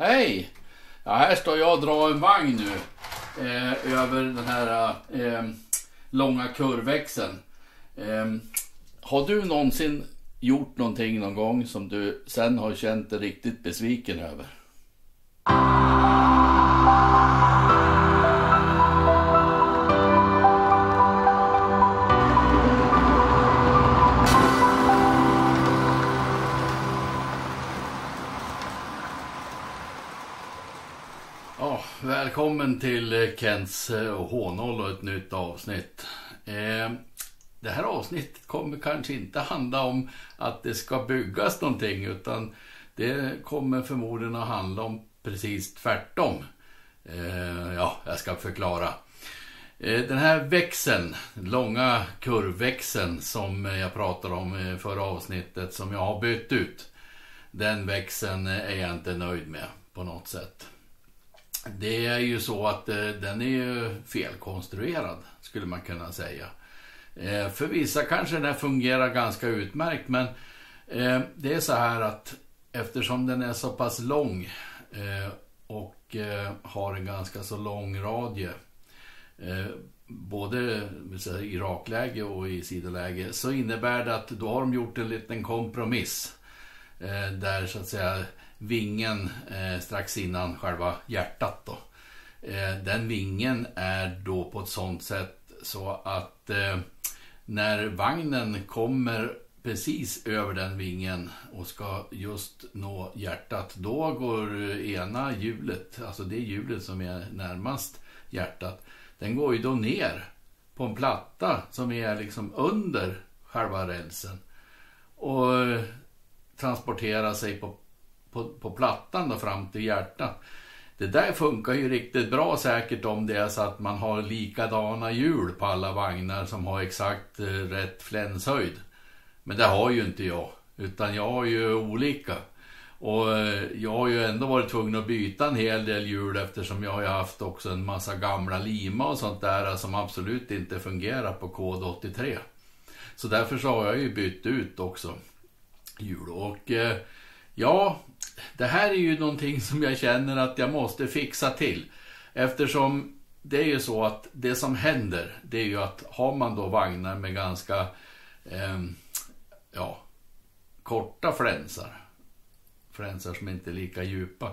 Hej! Ja, här står jag och drar en vagn nu över den här långa kurvväxeln. Har du någonsin gjort någonting någon gång som du sen har känt dig riktigt besviken över? Välkommen till Kents H0 och ett nytt avsnitt. Det här avsnittet kommer kanske inte handla om att det ska byggas någonting, utan det kommer förmodligen att handla om precis tvärtom. Jag ska förklara. Den här växeln, långa kurvväxeln som jag pratade om i förra avsnittet, som jag har bytt ut, den växeln är jag inte nöjd med på något sätt. Det är ju så att den är ju felkonstruerad, skulle man kunna säga. För vissa kanske den fungerar ganska utmärkt, men det är så här att eftersom den är så pass lång och har en ganska så lång radie, både i rakläge och i sidoläge, så innebär det att då har de gjort en liten kompromiss där så att säga vingen strax innan själva hjärtat då. Den vingen är då på ett sånt sätt så att när vagnen kommer precis över den vingen och ska just nå hjärtat, då går ena hjulet, alltså det hjulet som är närmast hjärtat, den går ju då ner på en platta som är liksom under själva rälsen och transporterar sig på plattan då fram till hjärtat. Det där funkar ju riktigt bra säkert om det är så att man har likadana hjul på alla vagnar som har exakt rätt flänshöjd. Men det har ju inte jag, utan jag har ju olika. Och jag har ju ändå varit tvungen att byta en hel del hjul eftersom jag har ju haft också en massa gamla lima och sånt där som absolut inte fungerar på kod 83. Så därför så har jag ju bytt ut också hjul. Och det här är ju någonting som jag känner att jag måste fixa till. Eftersom det är ju så att det som händer, det är ju att har man då vagnar med ganska korta flänsar som inte är lika djupa,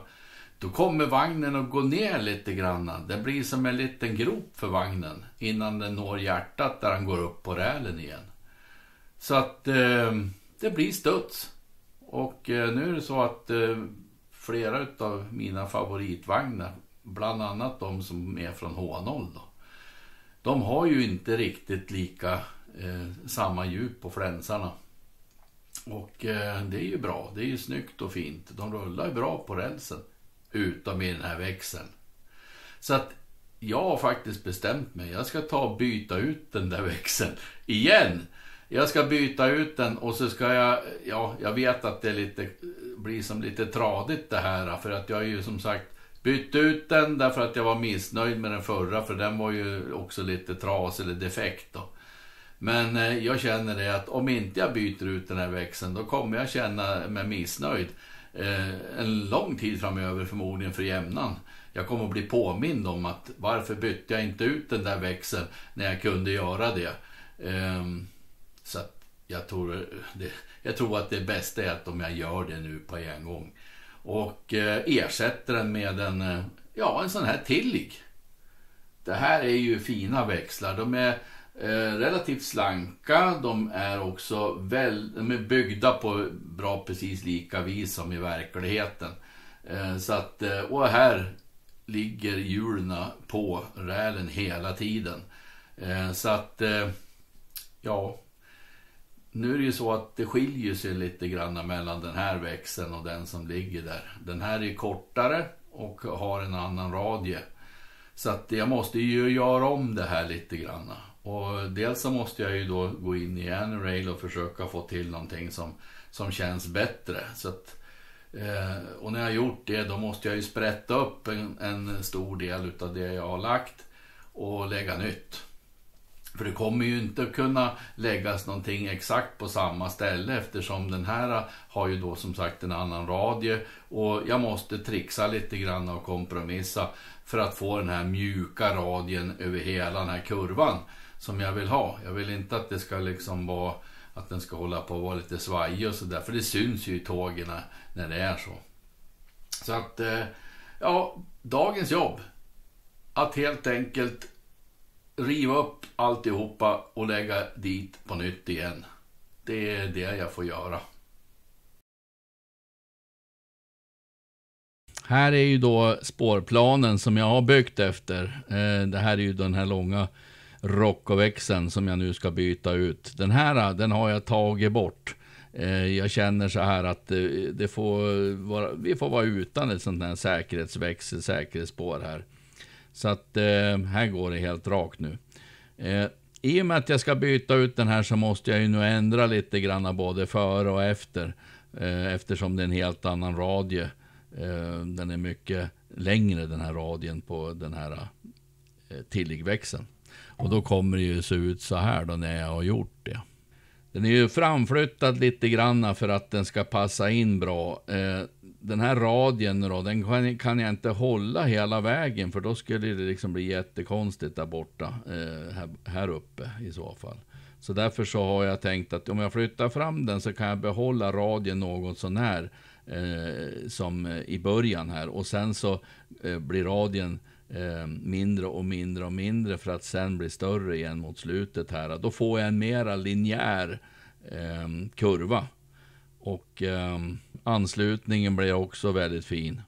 då kommer vagnen att gå ner lite grann. Det blir som en liten grop för vagnen innan den når hjärtat där den går upp på rälen igen. Så att det blir studs. Och nu är det så att flera av mina favoritvagnar, bland annat de som är från H0 då, de har ju inte riktigt lika samma djup på flänsarna. Och det är ju bra, det är ju snyggt och fint. De rullar ju bra på rälsen utom i den här växeln. Så att jag har faktiskt bestämt mig, jag ska ta och byta ut den där växeln igen. Jag ska byta ut den och så ska jag vet att det blir som lite tradigt det här, för att jag har ju som sagt bytt ut den därför att jag var missnöjd med den förra, för den var ju också lite tras eller defekt då. Men jag känner det att om inte jag byter ut den här växeln, då kommer jag känna mig missnöjd en lång tid framöver, förmodligen för jämnan. Jag kommer att bli påmind om att varför bytte jag inte ut den där växeln när jag kunde göra det. Så att jag tror att det bästa är att om jag gör det nu på en gång och ersätter den med en sån här Tillig. Det här är ju fina växlar. De är relativt slanka. De är också de är byggda på bra precis lika vis som i verkligheten. Så att, och här ligger hjulen på rälen hela tiden. Så att nu är det ju så att det skiljer sig lite grann mellan den här växeln och den som ligger där. Den här är kortare och har en annan radie. Så att jag måste ju göra om det här lite grann. Och dels så måste jag ju då gå in i Anyrail och försöka få till någonting som känns bättre. Så att, och när jag har gjort det, då måste jag ju sprätta upp en stor del av det jag har lagt och lägga nytt. För det kommer ju inte att kunna läggas någonting exakt på samma ställe, eftersom den här har ju då som sagt en annan radie, och jag måste trixa lite grann och kompromissa för att få den här mjuka radien över hela den här kurvan som jag vill ha. Jag vill inte att det ska liksom vara att den ska hålla på att vara lite svajig och sådär, för det syns ju i tågen när det är så. Så att ja, dagens jobb att helt enkelt riva upp alltihopa och lägga dit på nytt igen. Det är det jag får göra. Här är ju då spårplanen som jag har byggt efter. Det här är ju den här långa Rocco-växeln som jag nu ska byta ut. Den här, den har jag tagit bort. Jag känner så här att vi får vara utan ett sånt här säkerhetsspår här. Så att här går det helt rakt nu. I och med att jag ska byta ut den här så måste jag ju nu ändra lite grann både före och efter. Eftersom det är en helt annan radie. Den är mycket längre, den här radien på den här tilläggväxeln. Och då kommer det ju se ut så här då när jag har gjort det. Den är ju framflyttad lite grann för att den ska passa in bra. Den här radien då, den kan jag inte hålla hela vägen, för då skulle det liksom bli jättekonstigt där borta, här uppe i så fall. Så därför så har jag tänkt att om jag flyttar fram den så kan jag behålla radien något sån här som i början här, och sen så blir radien mindre och mindre och mindre för att sen bli större igen mot slutet här. Då får jag en mera linjär kurva, och anslutningen blir också väldigt fin.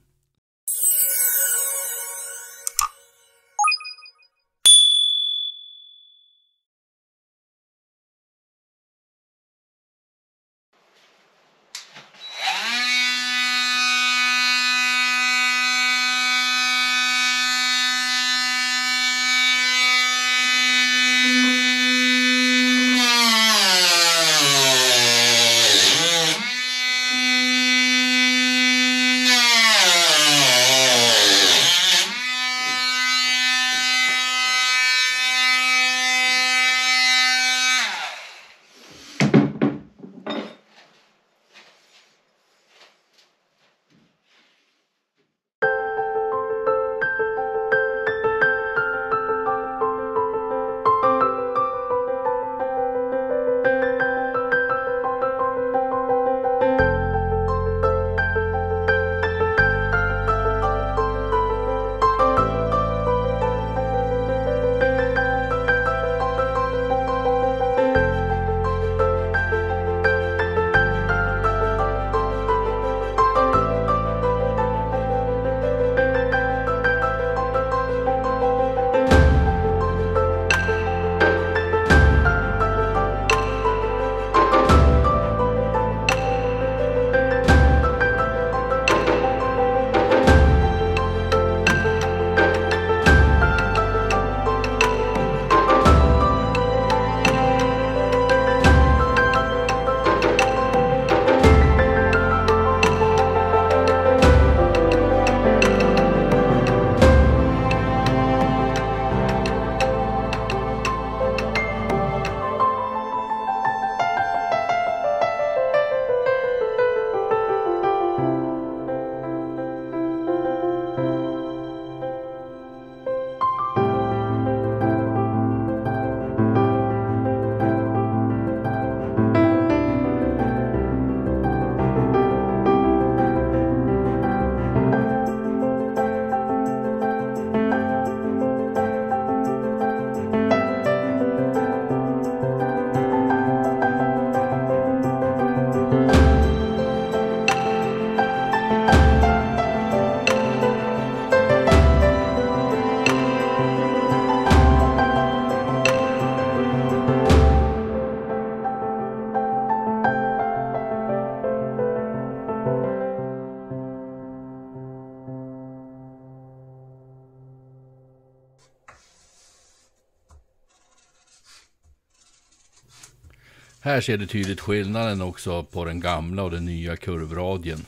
Här ser du tydligt skillnaden också på den gamla och den nya kurvradien.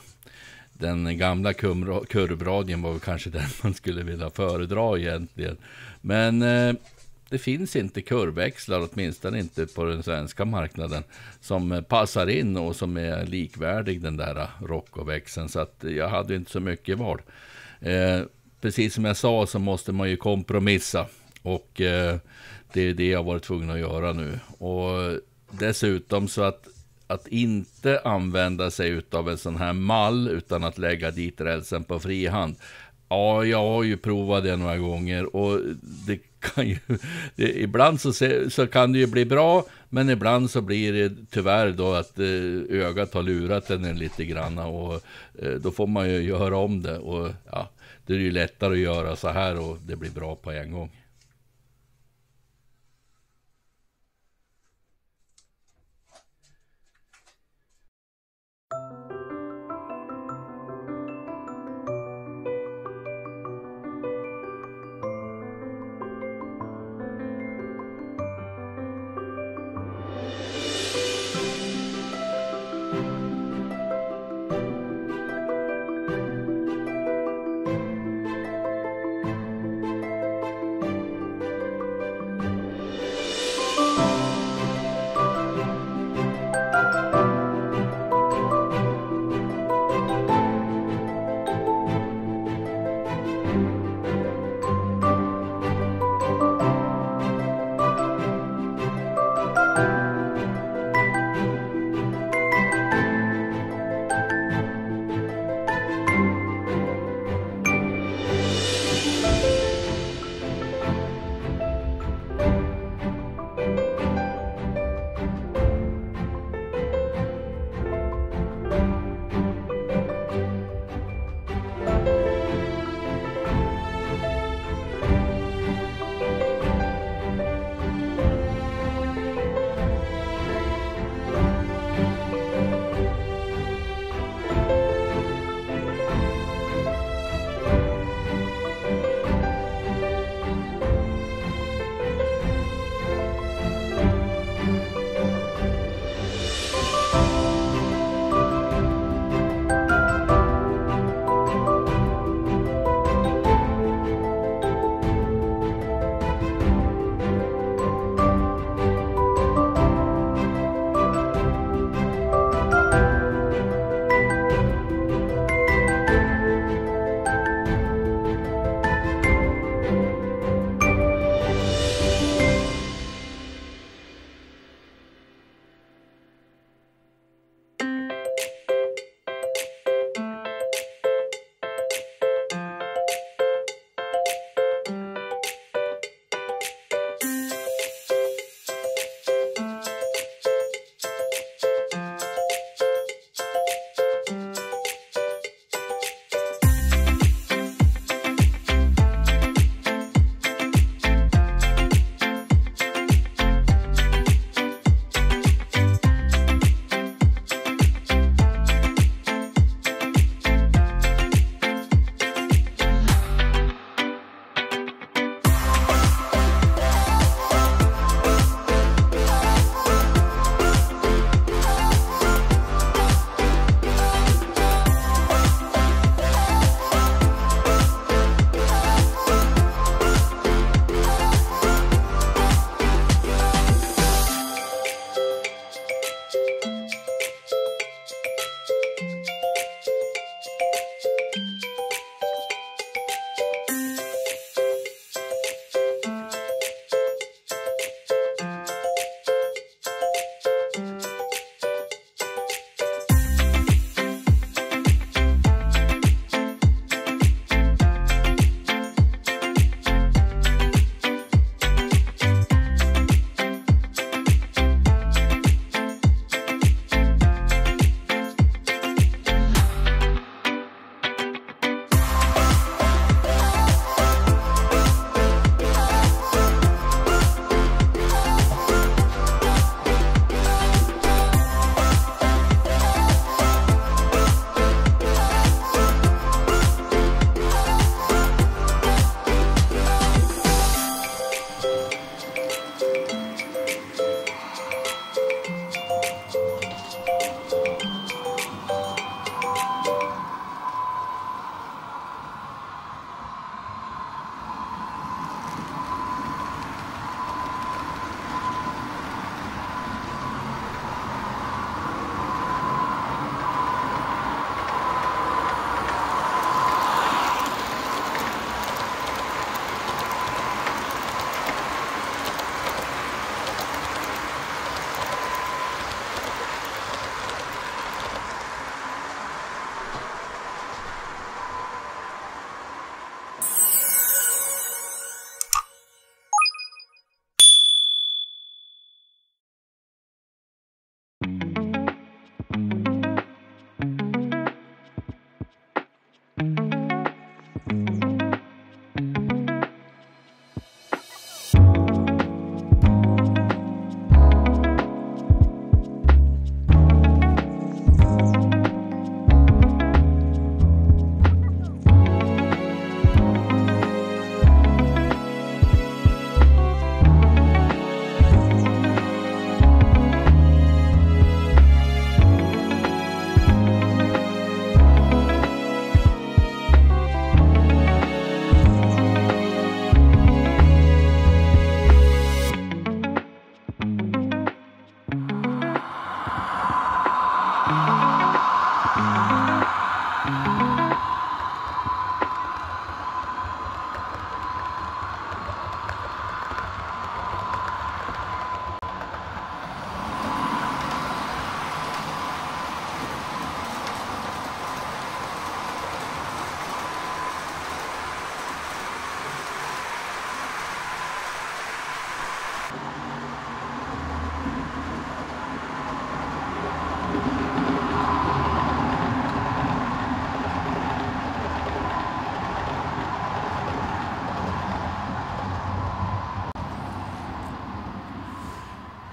Den gamla kurvradien var väl kanske den man skulle vilja föredra egentligen. Men det finns inte kurvväxlar, åtminstone inte på den svenska marknaden, som passar in och som är likvärdig den där Rocco-växeln. Så att jag hade inte så mycket val. Precis som jag sa så måste man ju kompromissa. Och det är det jag varit tvungen att göra nu. Och dessutom så att inte använda sig utav en sån här mall utan att lägga dit rälsen på frihand. Ja, jag har ju provat det några gånger och det kan ju, ibland så kan det ju bli bra, men ibland så blir det tyvärr då att ögat har lurat den lite grann och då får man ju göra om det och ja, det är ju lättare att göra så här och det blir bra på en gång.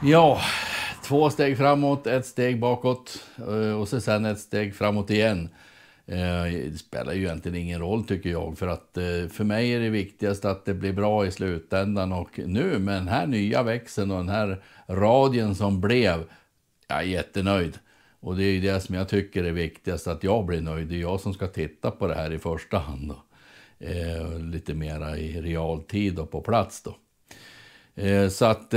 Ja, 2 steg framåt, 1 steg bakåt och så sen 1 steg framåt igen. Det spelar ju egentligen ingen roll tycker jag, för att för mig är det viktigast att det blir bra i slutändan, och nu med den här nya växeln och den här radien som blev, jag är jättenöjd. Och det är ju det som jag tycker är viktigast, att jag blir nöjd. Det är jag som ska titta på det här i första hand då. Lite mera i realtid och på plats då. Så att,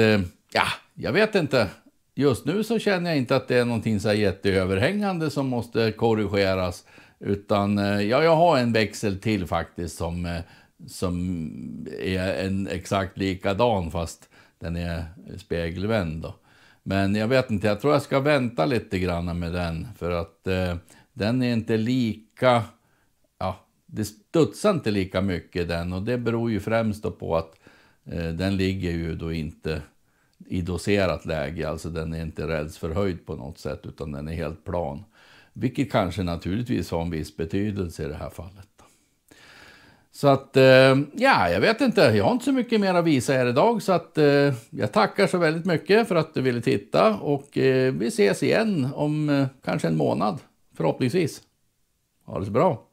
ja, jag vet inte. Just nu så känner jag inte att det är någonting så här jätteöverhängande som måste korrigeras. Utan jag har en växel till faktiskt som är en exakt likadan, fast den är spegelvänd då. Men jag vet inte, jag tror jag ska vänta lite grann med den. För att den är inte lika, ja, det studsar inte lika mycket den. Och det beror ju främst då på att den ligger ju då inte i doserat läge. Alltså den är inte rälsförhöjd på något sätt, utan den är helt plan. Vilket kanske naturligtvis har en viss betydelse i det här fallet. Så att, ja, jag vet inte. Jag har inte så mycket mer att visa här idag. Så att jag tackar så väldigt mycket för att du ville titta. Och vi ses igen om kanske en månad, förhoppningsvis. Ha det så bra.